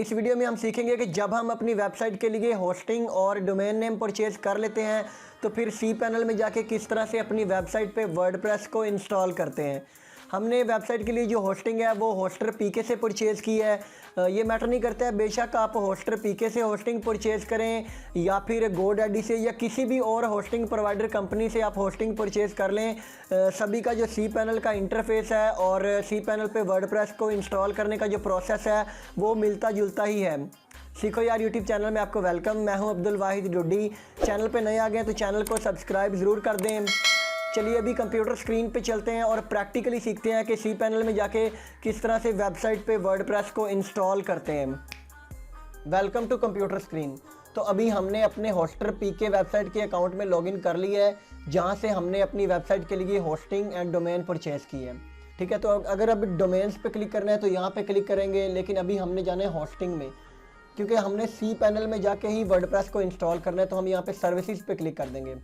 इस वीडियो में हम सीखेंगे कि जब हम अपनी वेबसाइट के लिए होस्टिंग और डोमेन नेम परचेज़ कर लेते हैं तो फिर cPanel में जाके किस तरह से अपनी वेबसाइट पे वर्डप्रेस को इंस्टॉल करते हैं। हमने वेबसाइट के लिए जो होस्टिंग है वो होस्टर पीके से परचेज़ की है। ये मैटर नहीं करता है, बेशक आप होस्टर पीके से होस्टिंग परचेज़ करें या फिर GoDaddy से या किसी भी और होस्टिंग प्रोवाइडर कंपनी से आप होस्टिंग परचेज़ कर लें। सभी का जो cPanel का इंटरफेस है और cPanel पे वर्डप्रेस को इंस्टॉल करने का जो प्रोसेस है वो मिलता जुलता ही है। सीखो यार यूट्यूब चैनल में आपको वेलकम। मैं हूं अब्दुल वाहिद डुड्डी। चैनल पे नए आ गए तो चैनल को सब्सक्राइब ज़रूर कर दें। चलिए अभी कंप्यूटर स्क्रीन पे चलते हैं और प्रैक्टिकली सीखते हैं कि cPanel में जाके किस तरह से वेबसाइट पे वर्डप्रेस को इंस्टॉल करते हैं। Welcome to computer screen. तो अभी हमने अपने होस्टर पीके वेबसाइट के अकाउंट में लॉगिन कर लिया है, जहाँ से हमने अपनी वेबसाइट के लिए होस्टिंग एंड डोमेन परचेज़ की है। ठीक है, तो अगर अब डोमेन्स पे क्लिक करना है तो यहाँ पे क्लिक करेंगे, लेकिन अभी हमने जाना है होस्टिंग में, क्योंकि हमने cPanel में जाके ही वर्डप्रेस को इंस्टॉल करना है। तो हम यहाँ पे सर्विसेज पे क्लिक कर देंगे।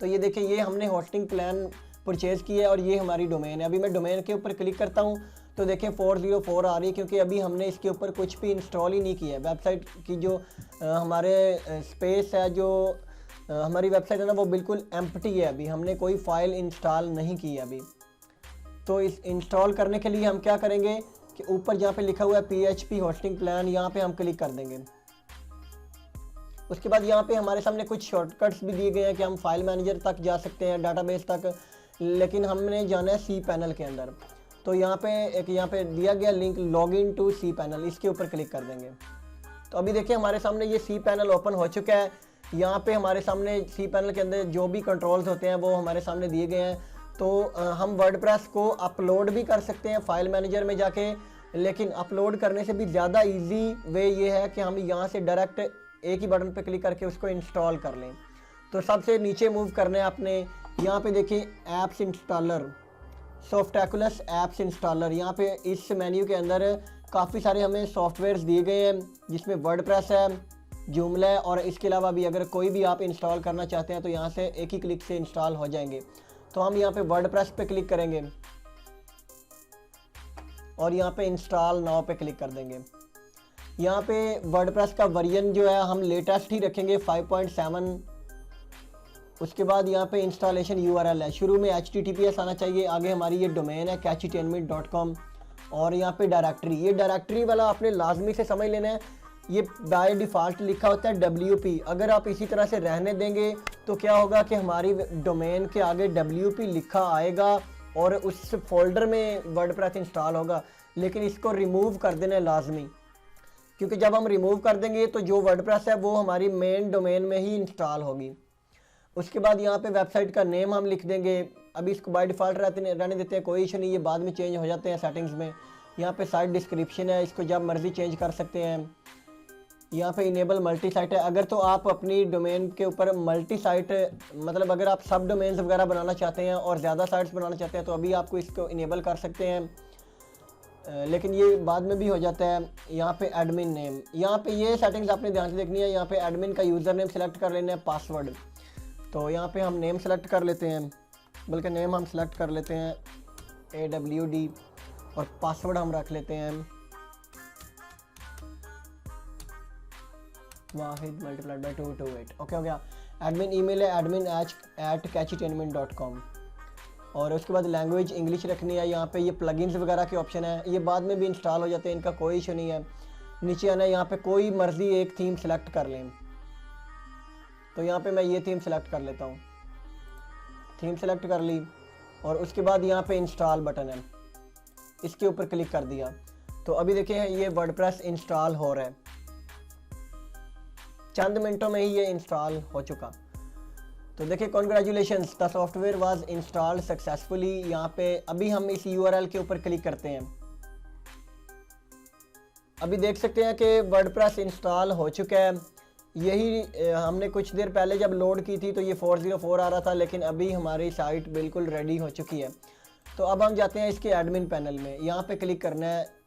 तो ये देखिए, ये हमने होस्टिंग प्लान परचेज़ की है और ये हमारी डोमेन है। अभी मैं डोमेन के ऊपर क्लिक करता हूँ तो देखें 404 आ रही है, क्योंकि अभी हमने इसके ऊपर कुछ भी इंस्टॉल ही नहीं किया है। वेबसाइट की जो हमारे स्पेस है, जो हमारी वेबसाइट है ना, वो बिल्कुल एम्प्टी है। अभी हमने कोई फाइल इंस्टॉल नहीं की है अभी। तो इस इंस्टॉल करने के लिए हम क्या करेंगे कि ऊपर जहाँ पे लिखा हुआ है PHP होस्टिंग प्लान, यहाँ पे हम क्लिक कर देंगे। उसके बाद यहाँ पे हमारे सामने कुछ शॉर्टकट्स भी दिए गए हैं कि हम फाइल मैनेजर तक जा सकते हैं, डाटाबेस तक, लेकिन हमने जाना है cPanel के अंदर। तो यहाँ पे दिया गया लिंक लॉगिन टू cPanel, इसके ऊपर क्लिक कर देंगे। तो अभी देखिए हमारे सामने ये cPanel ओपन हो चुका है। यहाँ पे हमारे सामने cPanel के अंदर जो भी कंट्रोल्स होते हैं वो हमारे सामने दिए गए हैं। तो हम वर्डप्रेस को अपलोड भी कर सकते हैं फाइल मैनेजर में जाके, लेकिन अपलोड करने से भी ज़्यादा इजी वे ये है कि हम यहाँ से डायरेक्ट एक ही बटन पे क्लिक करके उसको इंस्टॉल कर लें। तो सबसे नीचे मूव करना है आपने। यहाँ पे देखिए ऐप्स इंस्टॉलर, सॉफ्टैकुलस ऐप्स इंस्टॉलर। यहाँ पे इस मेन्यू के अंदर काफ़ी सारे हमें सॉफ्टवेयर्स दिए गए हैं, जिसमें वर्डप्रेस है, जूमला है, और इसके अलावा भी अगर कोई भी आप इंस्टॉल करना चाहते हैं तो यहाँ से एक ही क्लिक से इंस्टॉल हो जाएंगे। तो हम यहाँ पे वर्डप्रेस पे क्लिक करेंगे और यहाँ पे इंस्टॉल नाउ पे क्लिक कर देंगे। यहाँ पे वर्डप्रेस का वर्जन जो है हम लेटेस्ट ही रखेंगे 5.7। उसके बाद यहाँ पे इंस्टॉलेशन URL है, शुरू में HTTPS आना चाहिए, आगे हमारी ये डोमेन है catchytainment.com, और यहाँ पे डायरेक्टरी, ये डायरेक्टरी वाला आपने लाजमी से समझ लेना है। ये बाय डिफ़ॉल्ट लिखा होता है WP। अगर आप इसी तरह से रहने देंगे तो क्या होगा कि हमारी डोमेन के आगे WP लिखा आएगा और उस फोल्डर में वर्डप्रेस इंस्टॉल होगा, लेकिन इसको रिमूव कर देना है लाजमी, क्योंकि जब हम रिमूव कर देंगे तो जो वर्डप्रेस है वो हमारी मेन डोमेन में ही इंस्टॉल होगी। उसके बाद यहाँ पे वेबसाइट का नेम हम लिख देंगे। अभी इसको बाय डिफ़ॉल्ट रहने देते हैं, कोई इशू नहीं, ये बाद में चेंज हो जाते हैं सेटिंग्स में। यहाँ पे साइट डिस्क्रिप्शन है, इसको जब मर्ज़ी चेंज कर सकते हैं। यहाँ पे इनेबल मल्टी साइट है। अगर तो आप अपनी डोमेन के ऊपर मल्टी साइट, मतलब अगर आप सब डोमेन्स वगैरह बनाना चाहते हैं और ज़्यादा साइट्स बनाना चाहते हैं तो अभी आपको इसको इनेबल कर सकते हैं, लेकिन ये बाद में भी हो जाता है। यहाँ पे एडमिन नेम, यहाँ पे ये सेटिंग्स आपने ध्यान से देखनी है। यहाँ पे एडमिन का यूज़र नेम सेलेक्ट कर लेना है, पासवर्ड। तो यहाँ पे हम नेम सेलेक्ट कर लेते हैं, बल्कि नेम हम सेलेक्ट कर लेते हैं AWD, और पासवर्ड हम रख लेते हैं वाहिद मल्टीप्लाइड बाई 228। ओके हो गया। एडमिन ईमेल है admin@catchytainment.com, और उसके बाद लैंग्वेज इंग्लिश रखनी है। यहाँ पे ये प्लगइन्स वगैरह के ऑप्शन है, ये बाद में भी इंस्टॉल हो जाते हैं, इनका कोई इशू नहीं है। नीचे आना है, यहाँ पे कोई मर्ज़ी एक थीम सेलेक्ट कर लें। तो यहाँ पे मैं ये थीम सेलेक्ट कर लेता हूँ, थीम सेलेक्ट कर ली, और उसके बाद यहाँ पे इंस्टॉल बटन है, इसके ऊपर क्लिक कर दिया। तो अभी देखें ये वर्डप्रेस इंस्टॉल हो रहा है, चंद मिनटों में ही ये इंस्टॉल हो चुका। तो देखिए congratulations, the software was installed successfully. यहाँ पे अभी हम इस URL के ऊपर क्लिक करते हैं। अभी देख सकते हैं कि वर्डप्रेस इंस्टॉल हो चुका है। यही हमने कुछ देर पहले जब लोड की थी तो ये 404 आ रहा था, लेकिन अभी हमारी साइट बिल्कुल रेडी हो चुकी है। तो अब हम जाते हैं इसके एडमिन पैनल में, यहाँ पे क्लिक करना है।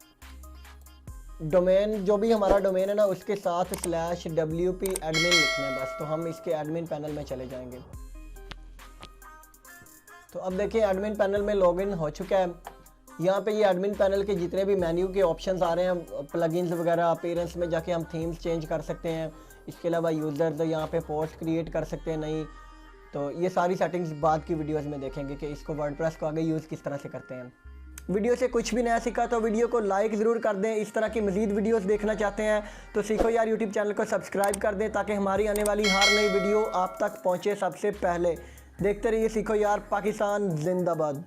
डोमेन जो भी हमारा डोमेन है ना, उसके साथ /WP एडमिन लिखना है बस। तो हम इसके एडमिन पैनल में चले जाएंगे। तो अब देखिए एडमिन पैनल में लॉगिन हो चुका है। यहाँ पे ये एडमिन पैनल के जितने भी मेन्यू के ऑप्शंस आ रहे हैं, प्लगइन्स वगैरह, अपीयरेंस में जाके हम थीम्स चेंज कर सकते हैं। इसके अलावा यूज़र तो यहाँ पे पोस्ट क्रिएट कर सकते हैं नई। तो ये सारी सेटिंग्स बाद की वीडियोस में देखेंगे कि इसको वर्डप्रेस को आगे यूज़ किस तरह से करते हैं। वीडियो से कुछ भी नया सीखा तो वीडियो को लाइक ज़रूर कर दें। इस तरह की मज़ीद वीडियोस देखना चाहते हैं तो सीखो यार यूट्यूब चैनल को सब्सक्राइब कर दें ताकि हमारी आने वाली हर नई वीडियो आप तक पहुँचे सबसे पहले। देखते रहिए सीखो यार पाकिस्तान जिंदाबाद।